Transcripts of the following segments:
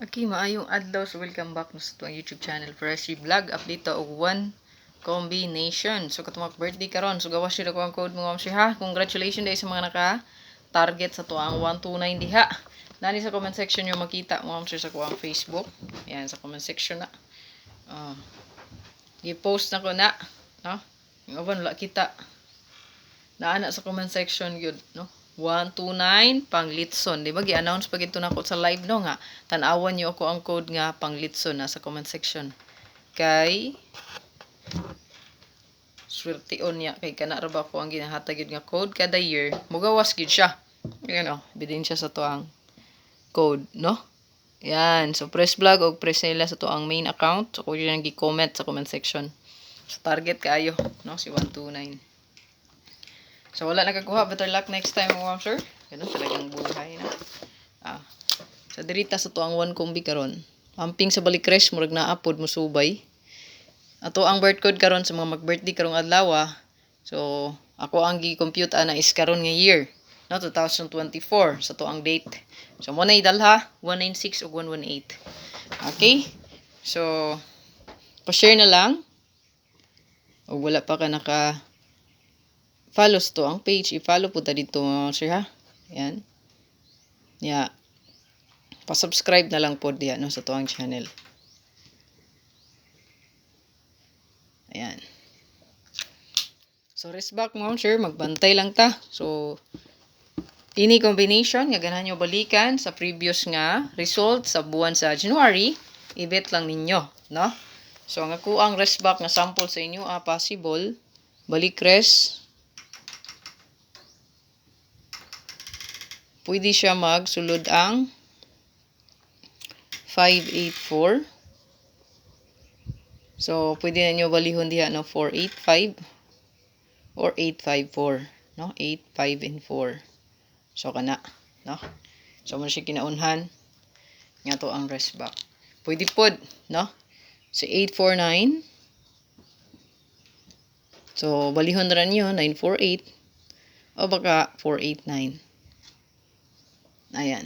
Okay, maayong adlaw. So, welcome back sa itong YouTube channel. Freshie Vlog. Update to og one combination. So, katumak birthday karon. So, gawas yun ako ang code mo, mamsi ha. Congratulations dahil sa mga naka-target sa tuang 129 diha. Nani sa comment section yung makita mo, mamsi sa kuang Facebook. Yan, sa comment section na. I-post na ko na. No? Yung aban, wala kita. Naana sa comment section yun, no? 129 Panglitson. Di ba? Gi-announce pag ito na ko sa live no nga. Tanawan niyo ako ang code nga Panglitson na sa comment section. Kay swerte on niya. Kay kana ra ba ko ang ginahatag yun nga code kada year. Mugawas gid siya. Yan o. Ebidensya sa to ang code, no? Yan. So, press vlog o press nila sa to ang main account. So, kung yun ang gi-comment sa comment section. So, target kaayo, no? Si 129. So, wala nakakuha. Better luck next time, mga sir. Ganun talagang buhay na. So, dirita sa to ang one combi karon. Amping sa balikres, murag naapod mo subay. Ato ang birth code karon sa mga mag-birthday karong adlaw. So, ako ang gi-compute na is karon nga year. No, 2024. Sa to ang date. So, muna idalha, 196 o 118. Okay? So, pa-share na lang. O wala pa ka follows to ang page. I-follow po ta dito mga sir ha. Yan. Yeah. Pa-subscribe na lang po diyan no, sa to ang channel. Ayan. So, rest back mga sir. Magbantay lang ta. So, ini combination nga ganahan nyo balikan sa previous nga result sa buwan sa January. I-bet lang ninyo. No? So, ang ako ang rest back nga sample sa inyo possible. Balik rest. Pwede siya magsulod ang 584. So, pwede na nyo balihon diha ng 485 or 854. No? 8, 5, and 4. So, kana. No? So, mo siya kinaunhan. Nga to ang rest back. Pwede pod. No? So, 849. So, balihon na nyo 948. O baka 489. Ayan.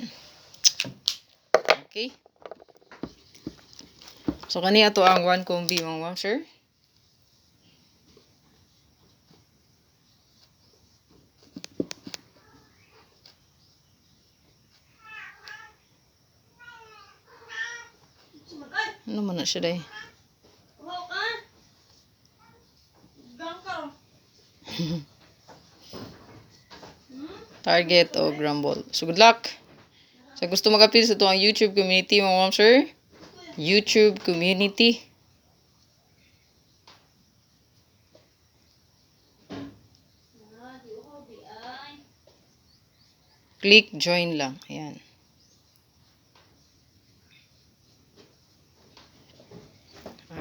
Okay. So, kaniya to ang one combi mga sir. Ano man na siya day? Target o grumble. So, good luck. Sa gusto mag-appeal sa ito ang YouTube community, mga ma'am sir. YouTube community. Click join lang. Ayan.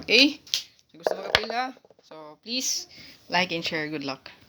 Okay. Sa gusto mag-appeal ha. So, please like and share. Good luck.